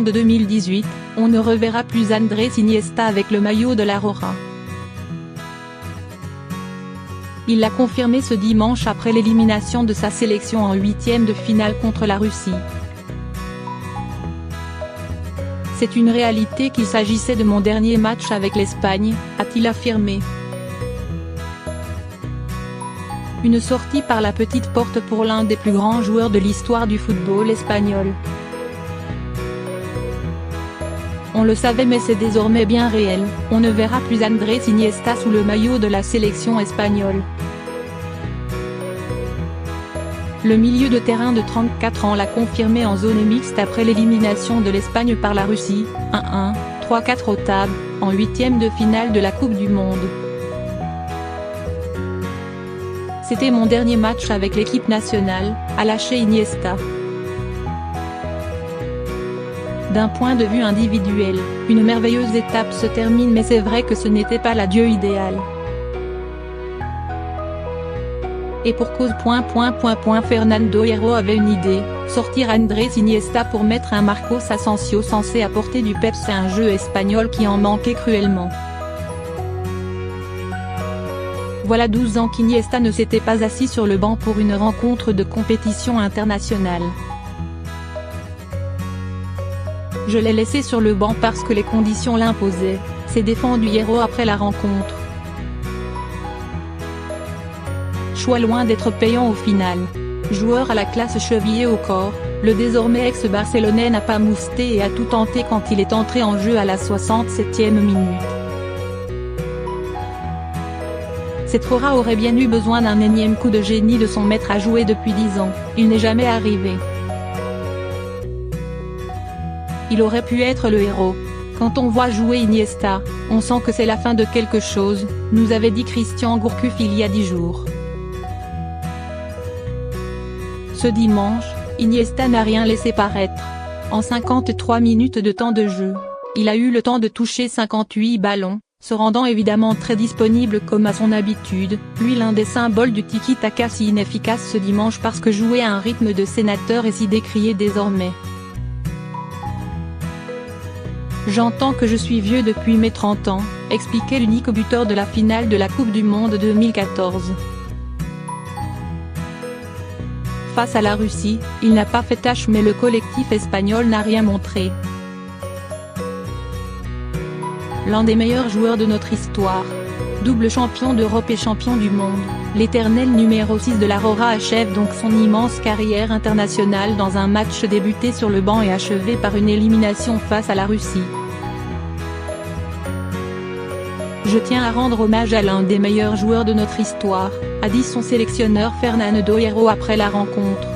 de 2018, on ne reverra plus Andrés Iniesta avec le maillot de la Roja. Il l'a confirmé ce dimanche après l'élimination de sa sélection en huitième de finale contre la Russie. C'est une réalité qu'il s'agissait de mon dernier match avec l'Espagne, a-t-il affirmé. Une sortie par la petite porte pour l'un des plus grands joueurs de l'histoire du football espagnol. On le savait mais c'est désormais bien réel, on ne verra plus Andrés Iniesta sous le maillot de la sélection espagnole. Le milieu de terrain de 34 ans l'a confirmé en zone mixte après l'élimination de l'Espagne par la Russie, 1-1, 3-4 au table, en huitième de finale de la Coupe du Monde. C'était mon dernier match avec l'équipe nationale, a lâché Iniesta. D'un point de vue individuel, une merveilleuse étape se termine mais c'est vrai que ce n'était pas l'adieu idéal. Et pour cause. Fernando Hierro avait une idée, sortir Andrés Iniesta pour mettre un Marcos Asensio censé apporter du peps à un jeu espagnol qui en manquait cruellement. Voilà 12 ans qu'Iniesta ne s'était pas assis sur le banc pour une rencontre de compétition internationale. Je l'ai laissé sur le banc parce que les conditions l'imposaient, s'est défendu Hierro après la rencontre. Choix loin d'être payant au final. Joueur à la classe chevillée au corps, le désormais ex-barcelonais n'a pas mousté et a tout tenté quand il est entré en jeu à la 67e minute. Cette Roja aurait bien eu besoin d'un énième coup de génie de son maître à jouer depuis 10 ans, il n'est jamais arrivé. Il aurait pu être le héros. Quand on voit jouer Iniesta, on sent que c'est la fin de quelque chose, nous avait dit Christian Gourcuff il y a 10 jours. Ce dimanche, Iniesta n'a rien laissé paraître. En 53 minutes de temps de jeu, il a eu le temps de toucher 58 ballons, se rendant évidemment très disponible comme à son habitude, lui l'un des symboles du tiki-taka si inefficace ce dimanche parce que jouer à un rythme de sénateur est si décrié désormais. J'entends que je suis vieux depuis mes 30 ans, expliquait l'unique buteur de la finale de la Coupe du Monde 2014. Face à la Russie, il n'a pas fait tâche mais le collectif espagnol n'a rien montré. L'un des meilleurs joueurs de notre histoire, double champion d'Europe et champion du monde, l'éternel numéro 6 de la Roja achève donc son immense carrière internationale dans un match débuté sur le banc et achevé par une élimination face à la Russie. Je tiens à rendre hommage à l'un des meilleurs joueurs de notre histoire, a dit son sélectionneur Fernando Hierro après la rencontre.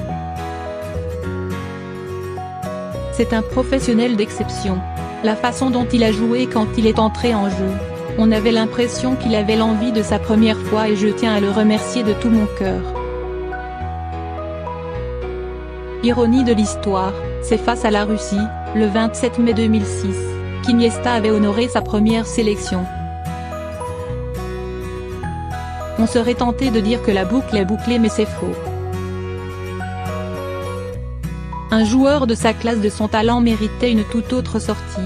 C'est un professionnel d'exception. La façon dont il a joué quand il est entré en jeu, on avait l'impression qu'il avait l'envie de sa première fois et je tiens à le remercier de tout mon cœur. Ironie de l'histoire, c'est face à la Russie, le 27 mai 2006, qu'Iniesta avait honoré sa première sélection. On serait tenté de dire que la boucle est bouclée mais c'est faux. Un joueur de sa classe de son talent méritait une toute autre sortie.